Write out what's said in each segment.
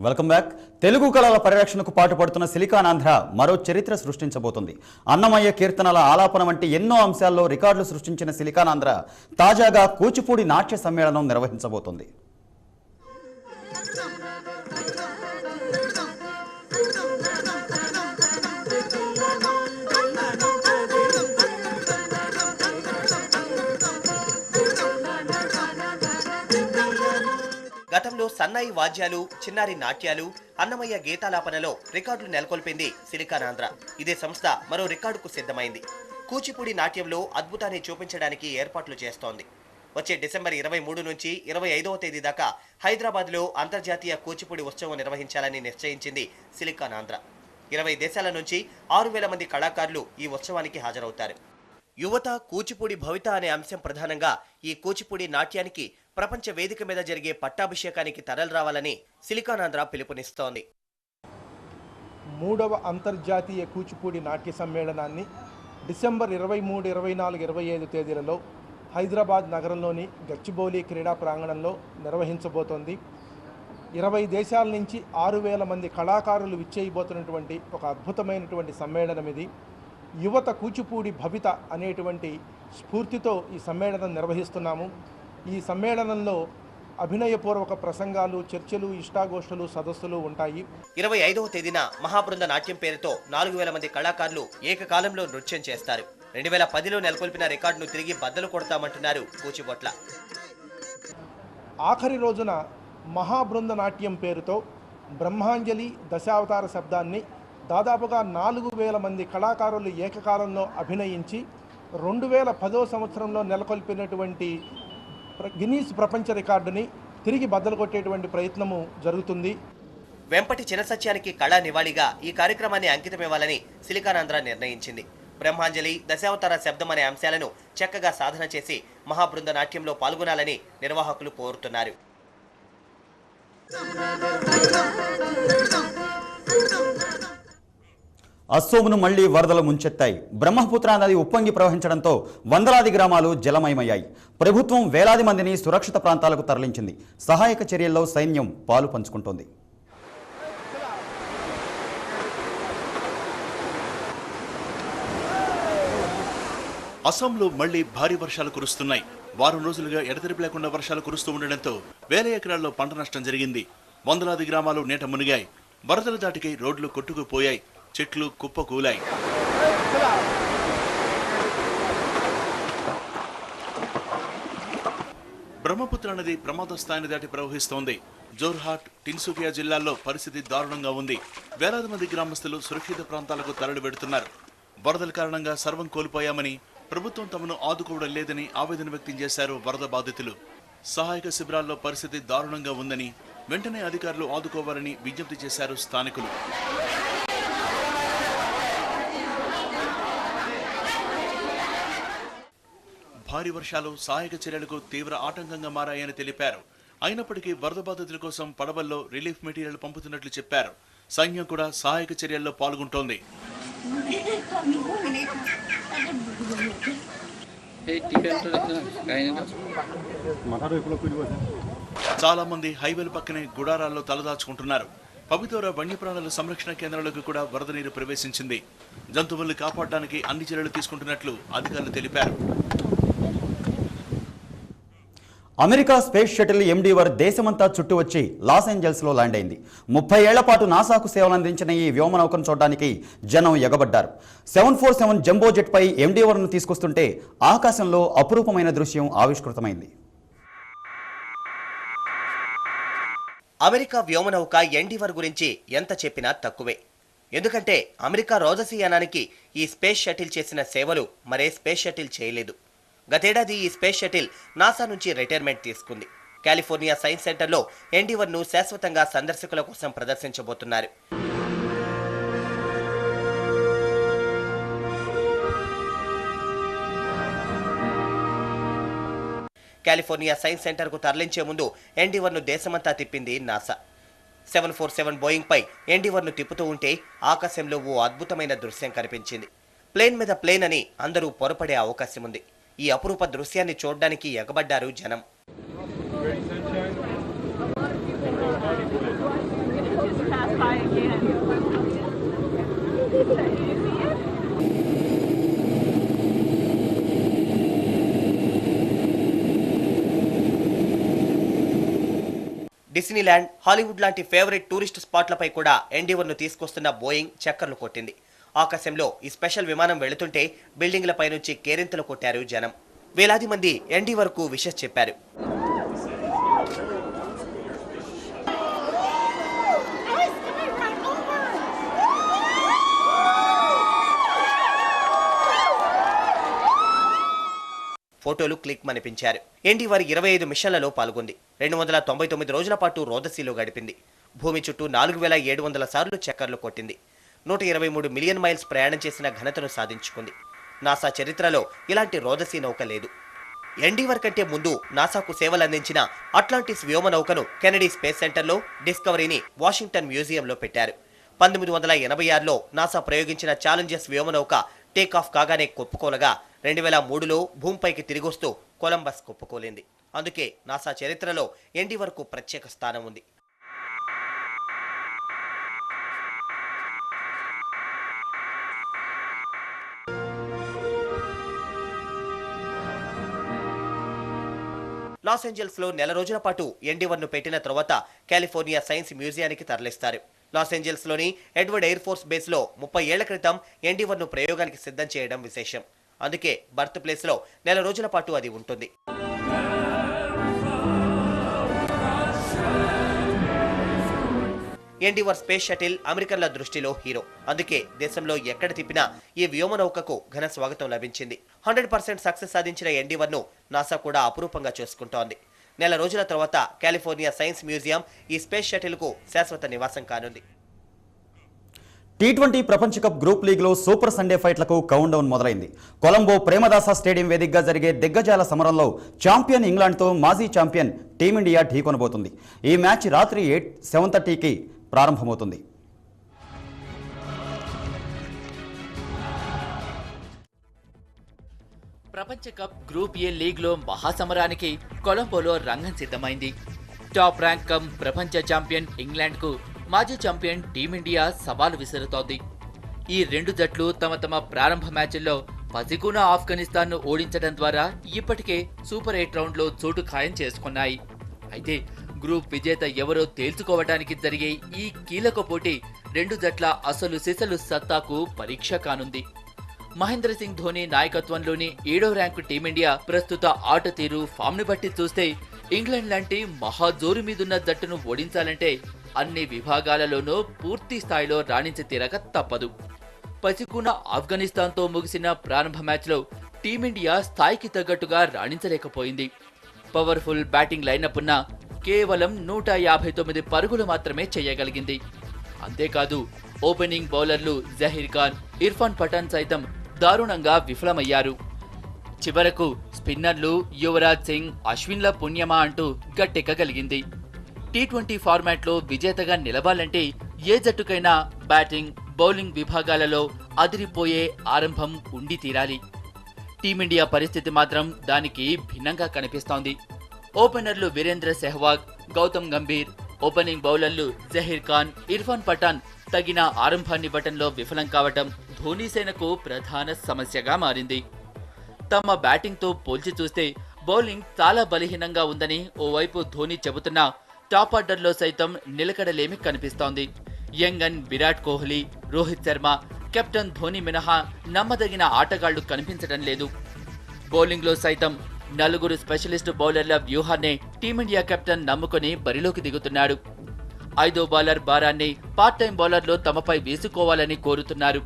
Welcome back. Telugu కళల పరిరక్షణకు పాటుపడుతున్న silicon Andhra మరో చరిత్ర సృష్టించబోతుంది. అన్నమయ్య కీర్తనల ఆలాపన వంటి ఎన్నో అంశాల్లో రికార్డులు సృష్టించిన సిలికాన్ ఆంధ్ర తాజాగా కూచిపూడి నాట్య సమ్మేళనం నిర్వహించబోతోంది. గతంలో సన్నాయి వాద్యాలు, చిన్నారి నాట్యాలు, అన్నమయ్య గీతాలాపనలో రికార్డులు నెలకొల్పింది సిలికాన్ ఆంధ్ర. ఇదే సంస్థ మరో రికార్డుకు సిద్ధమైంది. కూచిపూడి నాట్యంలో అద్భుతాన్ని చూపించడానికి ఏర్పాట్లు చేస్తోంది. వచ్చే డిసెంబర్ 23 నుంచి 25వ తేదీ దాకా హైదరాబాద్లో అంతర్జాతీయ కూచిపూడి ఉత్సవం నిర్వహించాలని నిశ్చయించింది సిలికాన్ ఆంధ్ర. 20 దేశాల నుంచి 6000 మంది కళాకారులు ఈ ఉత్సవానికి హాజరవుతారు. యువత కూచిపూడి భవిత అనే అంశం ప్రధానంగా ఈ కూచిపూడి నాట్యానికి ప్రపంచ వేదిక మీద జరిగే పట్టాభిషేకానికి తరలిరావాలని సిలికాన్ ఆంధ్ర పిలుపునిస్తోంది. 3వ అంతర్జాతీయ కూచిపూడి నాట్య సమ్మేళనాన్ని డిసెంబర్ 23, 24, 25 తేదీలలో హైదరాబాద్ నగరంలోని గచ్చిబౌలి క్రీడా ప్రాంగణంలో నిర్వహించబోతోంది. 20 దేశాల నుంచి 6000 మంది కళాకారులు విచ్చేయబోతున్నటువంటి ఒక అద్భుతమైనటువంటి సమ్మేళనం ఇది. యువత కూచిపూడి భవిత అనేటువంటి స్ఫూర్తితో ఈ సమ్మేళనం నిర్వహిస్తున్నాము. ఈ సమ్మేళనంలో అభినయపూర్వక ప్రసంగాలు, చర్చలు, ఇష్టాగోష్ఠులు, సదస్సులు ఉంటాయి. 25వ తేదీన మహాబృంద నాట్యం పేరుతో 4000 మంది కళాకారులు ఏకకాలంలో నృత్యం చేస్తారు. 2010లో నెలకొల్పిన రికార్డును తిరిగి బద్దలు కొడతామంటున్నారు కూచిబొట్ల. ఆఖరి రోజున మహాబృంద నాట్యం పేరుతో బ్రహ్మాంజలి దశావతార శబ్దాన్ని దాదాపుగా 4000 మంది కళాకారులు ఏకకాలంలో అభినయించి 2010వ సంవత్సరంలో నెలకొల్పినటువంటి గిన్నీస్ ప్రపంచ రికార్డుని తిరిగి బద్దలు కొట్టేటువంటి ప్రయత్నము జరుగుతుంది. వెంపటి చినసత్యానికి కళా నివాళిగా ఈ కార్యక్రమాన్ని అంకితమివ్వాలని సిలికాన్ ఆంధ్ర నిర్ణయించింది. బ్రహ్మాంజలి, దశావతార శబ్దం అనే అంశాలను చక్కగా సాధన చేసి మహాబృంద నాట్యంలో పాల్గొనాలని నిర్వాహకులు కోరుతున్నారు. అస్సోమును మళ్లీ వరదలు ముంచెత్తాయి. బ్రహ్మపుత్ర నది ఉప్పొంగి ప్రవహించడంతో వందలాది గ్రామాలు జలమయమయ్యాయి. ప్రభుత్వం వేలాది మందిని సురక్షిత ప్రాంతాలకు తరలించింది. సహాయక చర్యల్లో సైన్యం పాలు పంచుకుంటోంది. అస్సాంలో మళ్లీ భారీ వర్షాలు కురుస్తున్నాయి. వారం రోజులుగా ఎడతెరిపి లేకుండా వర్షాలు కురుస్తూ ఉండడంతో వేల ఎకరాల్లో పంట నష్టం జరిగింది. వందలాది గ్రామాలు నీట మునిగాయి. వరదల దాటికి రోడ్లు కొట్టుకుపోయాయి. చెట్లు కుప్పకూలాయి. బ్రహ్మపుత్ర నది ప్రమాద స్థాయిని దాటి ప్రవహిస్తోంది. జోర్హాట్, టిన్సుకియా జిల్లాల్లో పరిస్థితి దారుణంగా ఉంది. వేలాది మంది గ్రామస్తులు సురక్షిత ప్రాంతాలకు తరలి వెడుతున్నారు. వరదల కారణంగా సర్వం కోల్పోయామని, ప్రభుత్వం తమను ఆదుకోవడం లేదని ఆవేదన వ్యక్తం చేశారు వరద బాధితులు. సహాయక శిబిరాల్లో పరిస్థితి దారుణంగా ఉందని, వెంటనే అధికారులు ఆదుకోవాలని విజ్ఞప్తి చేశారు స్థానికులు. భారీ వర్షాలు సహాయక చర్యలకు తీవ్ర ఆటంకంగా మారాయని తెలిపారు. అయినప్పటికీ వరద బాధితుల కోసం పడవల్లో రిలీఫ్ మెటీరియల్ పంపుతున్నట్లు చెప్పారు. సైన్యం కూడా సహాయక చర్యల్లో పాల్గొంటోంది. చాలా మంది హైవేల పక్కనే గుడారాల్లో తలదాచుకుంటున్నారు. పవితోర వన్యప్రాణుల సంరక్షణ కేంద్రాలకు కూడా వరద నీరు ప్రవేశించింది. జంతువుల్ని కాపాడడానికి అన్ని చర్యలు తీసుకుంటున్నట్లు అధికారులు తెలిపారు. అమెరికా స్పేస్ షటిల్ ఎండీవర్ దేశమంతా చుట్టూ వచ్చి లాస్ ఏంజల్స్లో ల్యాండ్ అయింది. 30 ఏళ్ల పాటు నాసాకు సేవలందించిన ఈ వ్యోమనౌకను చూడడానికి జనం ఎగబడ్డారు. 747 జంబో జెట్పై ఎండీవర్ను తీసుకొస్తుంటే ఆకాశంలో అపురూపమైన దృశ్యం ఆవిష్కృతమైంది. అమెరికా వ్యోమనౌక ఎండీవర్ గురించి ఎంత చెప్పినా తక్కువే. ఎందుకంటే అమెరికా రోజసీయానానికి ఈ స్పేస్ షటిల్ చేసిన సేవలు మరే స్పేస్ షటిల్ చేయలేదు. గతేడాది ఈ స్పేస్ షటిల్ నాసా నుంచి రిటైర్మెంట్ తీసుకుంది. కాలిఫోర్నియా సైన్స్ సెంటర్లో ఎండీవర్ను శాశ్వతంగా సందర్శకుల కోసం ప్రదర్శించబోతున్నారు. కాలిఫోర్నియా సైన్స్ సెంటర్కు తరలించే ముందు ఎండీవర్ను దేశమంతా తిప్పింది నాసా. 747 బోయింగ్ పై ఎండీవర్ను తిప్పుతూ ఉంటే ఆకాశంలో ఓ అద్భుతమైన దృశ్యం కనిపించింది. ప్లేన్ మీద ప్లేన్ అని అందరూ పొరపడే అవకాశం ఉంది. ఈ అపురూప దృశ్యాన్ని చూడడానికి ఎగబడ్డారు జనం. fly again. డిస్నీల్యాండ్, హాలీవుడ్ లాంటి ఫేవరెట్ టూరిస్ట్ స్పాట్లపై కూడా ఎండీవర్ను తీసుకొస్తున్న బోయింగ్ చక్కర్లు కొట్టింది. ఆకాశంలో ఈ స్పెషల్ విమానం వెళుతుంటే బిల్డింగ్లపై నుంచి కేరింతలు కొట్టారు జనం. వేలాది మంది ఎండీవర్కు విషెస్ చెప్పారు. ఫోటోలు క్లిక్ మనిపించారు. ఎండీవర్ 25 మిషన్లలో పాల్గొంది. 299 రోజుల పాటు రోదసీలో గడిపింది. భూమి చుట్టూ 4700 సార్లు చక్కర్లు కొట్టింది. 123 మిలియన్ మైల్స్ ప్రయాణం చేసిన ఘనతను సాధించుకుంది. నాసా చరిత్రలో ఇలాంటి రోదసీ నౌక లేదు. ఎండీవర్ కంటే ముందు నాసాకు సేవలందించిన అట్లాంటిస్ వ్యోమనౌకను కెనడీ స్పేస్ సెంటర్లో, డిస్కవరీని వాషింగ్టన్ మ్యూజియంలో పెట్టారు. 1986లో నాసా ప్రయోగించిన ఛాలెంజర్స్ వ్యోమనౌక టేకాఫ్ కాగానే కొప్పుకోలగా 2003లో భూమిపైకి తిరిగొస్తూ కొలంబస్ కొప్పుకోలింది. అందుకే నాసా చరిత్రలో ఎండీవర్కు ప్రత్యేక స్థానం ఉంది. లాస్ ఏంజల్స్లో నెల రోజుల పాటు ఎండీవర్ను పెట్టిన తర్వాత కాలిఫోర్నియా సైన్స్ మ్యూజియానికి తరలిస్తారు. లాస్ ఏంజల్స్లోని ఎడ్వర్డ్ ఎయిర్ ఫోర్స్ బేస్లో 30 ఏళ్ల క్రితం ఎండీవర్ను ప్రయోగానికి సిద్ధం చేయడం విశేషం. అందుకే బర్త్ ప్లేస్లో నెల రోజుల పాటు అది ఉంటుంది. ఎండీవర్ స్పేస్ షటిల్ అమెరికన్ల దృష్టిలో హీరో. అందుకే దేశంలో ఎక్కడ తిప్పినా ఈ వ్యోమనౌకకు ఘన స్వాగతం లభించింది. 100% సక్సెస్ సాధించిన ఎండీవర్ను నాసా కూడా అపురూపంగా చూసుకుంటోంది. నెల రోజుల తర్వాత కాలిఫోర్నియా సైన్స్ మ్యూజియం ఈ స్పేస్ షటిల్కు శాశ్వత నివాసం కానుంది. T20 ప్రపంచ కప్ గ్రూప్ లీగ్లో సూపర్ సండే ఫైట్లకు కౌంట్డౌన్ మొదలైంది. కొలంబో ప్రేమదాస స్టేడియం వేదికగా జరిగే దిగ్గజాల సమరంలో ఛాంపియన్ ఇంగ్లాండ్తో మాజీ ఛాంపియన్ టీమిండియా ఢీకొనబోతుంది. ఈ మ్యాచ్ రాత్రి 7:30కి ప్రారంభమవుతుంది. ప్రపంచ కప్ గ్రూప్ ఏ లీగ్లో మహాసమరానికి కొలంబోలో రంగం సిద్ధమైంది. టాప్ ర్యాంక్ కమ్ ప్రపంచ ఛాంపియన్ ఇంగ్లాండ్కు మాజీ ఛాంపియన్ టీమిండియా సవాలు విసురుతోంది. ఈ రెండు జట్లు తమ ప్రారంభ మ్యాచ్ల్లో పసికూన ఆఫ్ఘనిస్తాన్ను ఓడించడం ద్వారా ఇప్పటికే సూపర్ 8 రౌండ్లో చోటు ఖాయం చేసుకున్నాయి. అయితే గ్రూప్ విజేత ఎవరో తేల్చుకోవడానికి జరిగే ఈ కీలక పోటీ రెండు జట్ల అసలు సిసలు సత్తాకు పరీక్ష కానుంది. మహేంద్ర సింగ్ ధోని నాయకత్వంలోని 7వ ర్యాంకు టీమిండియా ప్రస్తుత ఆట తీరు, ఫామ్ను బట్టి చూస్తే ఇంగ్లాండ్ లాంటి మహాజోరు మీదున్న జట్టును ఓడించాలంటే అన్ని విభాగాలలోనూ పూర్తి స్థాయిలో రాణించి తీరక తప్పదు. పసికూన ఆఫ్ఘనిస్తాన్తో ముగిసిన ప్రారంభ మ్యాచ్లో టీమిండియా స్థాయికి తగ్గట్టుగా రాణించలేకపోయింది. పవర్ఫుల్ బ్యాటింగ్ లైనప్ ఉన్న కేవలం 159 పరుగులు మాత్రమే చేయగలిగింది. అంతేకాదు ఓపెనింగ్ బౌలర్లు జహీర్ ఖాన్, ఇర్ఫాన్ పఠాన్ సైతం దారుణంగా విఫలమయ్యారు. చివరకు స్పిన్నర్లు యువరాజ్ సింగ్, అశ్విన్ల పుణ్యమా అంటూ గట్టెక్కగలిగింది. T20 ఫార్మాట్లో విజేతగా నిలవాలంటే ఏ జట్టుకైనా బ్యాటింగ్, బౌలింగ్ విభాగాలలో అదిరిపోయే ఆరంభం ఉండి తీరాలి. టీమిండియా పరిస్థితి మాత్రం దానికి భిన్నంగా కనిపిస్తోంది. ఓపెనర్లు వీరేంద్ర సెహ్వాగ్, గౌతమ్ గంభీర్, ఓపెనింగ్ బౌలర్లు జహీర్ ఖాన్, ఇర్ఫాన్ పఠాన్ తగిన ఆరంభాన్నివ్వటంలో విఫలం కావటం ధోనీ సేనకు ప్రధాన సమస్యగా మారింది. తమ బ్యాటింగ్తో పోల్చి చూస్తే బౌలింగ్ చాలా బలహీనంగా ఉందని ఓవైపు ధోనీ చెబుతున్నా టాప్ ఆర్డర్లో సైతం నిలకడలేమి కనిపిస్తోంది. యంగన్ విరాట్ కోహ్లీ, రోహిత్ శర్మ, కెప్టెన్ ధోనీ మినహా నమ్మదగిన ఆటగాళ్లు కనిపించడం లేదు. బౌలింగ్లో సైతం 4 స్పెషలిస్టు బౌలర్ల వ్యూహాన్నే టీమిండియా కెప్టెన్ నమ్ముకొని బరిలోకి దిగుతున్నాడు. 5వ బౌలర్ భారాన్ని పార్ట్ టైం బౌలర్లు తమపై వేసుకోవాలని కోరుతున్నారు.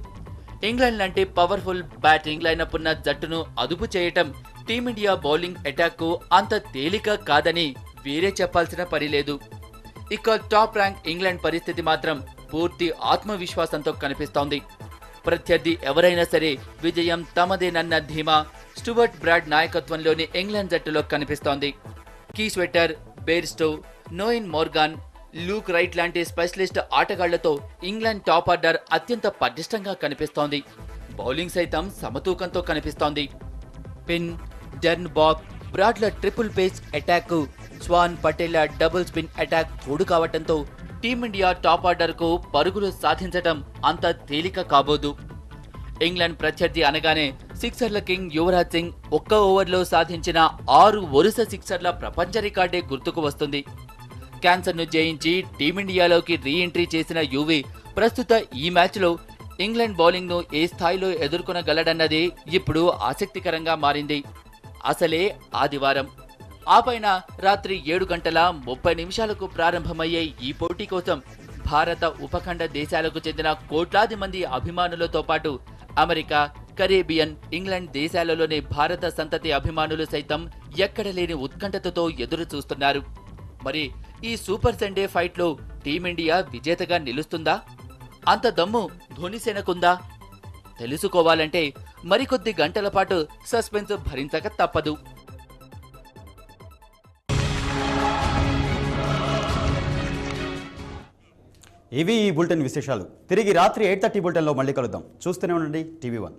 ఇంగ్లాండ్ లాంటి పవర్ఫుల్ బ్యాటింగ్ లైనప్ ఉన్న జట్టును అదుపు చేయటం టీమిండియా బౌలింగ్ అటాక్కు అంత తేలిక కాదని వేరే చెప్పాల్సిన పని లేదు. ఇక టాప్ ర్యాంక్ ఇంగ్లాండ్ పరిస్థితి మాత్రం పూర్తి ఆత్మవిశ్వాసంతో కనిపిస్తోంది. ప్రత్యర్థి ఎవరైనా సరే విజయం తమదేనన్న ధీమా స్టూవర్ట్ బ్రాడ్ నాయకత్వంలోని ఇంగ్లాండ్ జట్టులో కనిపిస్తోంది. కీస్వెటర్, బేర్స్టో, నోయిన్ మోర్గాన్, లూక్ రైట్ లాంటి స్పెషలిస్ట్ ఆటగాళ్లతో ఇంగ్లాండ్ టాప్ ఆర్డర్ అత్యంత పటిష్టంగా కనిపిస్తోంది. బౌలింగ్ సైతం సమతూకంతో కనిపిస్తోంది. పిన్, డెర్న్ బాక్, బ్రాడ్ల ట్రిపుల్ పేస్ అటాక్, స్వాన్, పటేళ్ల డబుల్ స్పిన్ అటాక్ తోడు కావటంతో టీమిండియా టాప్ ఆర్డర్కు పరుగులు సాధించటం అంత తేలిక కాబోదు. ఇంగ్లాండ్ ప్రత్యర్థి అనగానే సిక్సర్ల కింగ్ యువరాజ్ సింగ్ ఒక్క ఓవర్లో సాధించిన 6 వరుస సిక్సర్ల ప్రపంచ రికార్డే గుర్తుకు వస్తుంది. క్యాన్సర్ను జయించి టీమిండియాలోకి రీఎంట్రీ చేసిన యువీ ప్రస్తుత ఈ మ్యాచ్లో ఇంగ్లాండ్ బౌలింగ్ను ఏ స్థాయిలో ఎదుర్కొనగలడన్నదే ఇప్పుడు ఆసక్తికరంగా మారింది. అసలే ఆదివారం, ఆ పైన రాత్రి 7:30 ప్రారంభమయ్యే ఈ పోటీ కోసం భారత ఉపఖండ దేశాలకు చెందిన కోట్లాది మంది అభిమానులతో పాటు అమెరికా, కరేబియన్, ఇంగ్లాండ్ దేశాలలోని భారత సంతతి అభిమానులు సైతం ఎక్కడలేని ఉత్కంఠతతో ఎదురు చూస్తున్నారు. మరి ఈ సూపర్ సండే ఫైట్లో టీమిండియా విజేతగా నిలుస్తుందా? అంత దమ్ము ధోనిసేనకుందా? తెలుసుకోవాలంటే మరికొద్ది గంటల పాటు సస్పెన్స్ భరించక తప్పదు. ఇవి ఈ బులెటిన్ విశేషాలు. తిరిగి రాత్రి 8:30 బులెటిన్లో మళ్ళీ కలుద్దాం. చూస్తూనే ఉండండి TV1.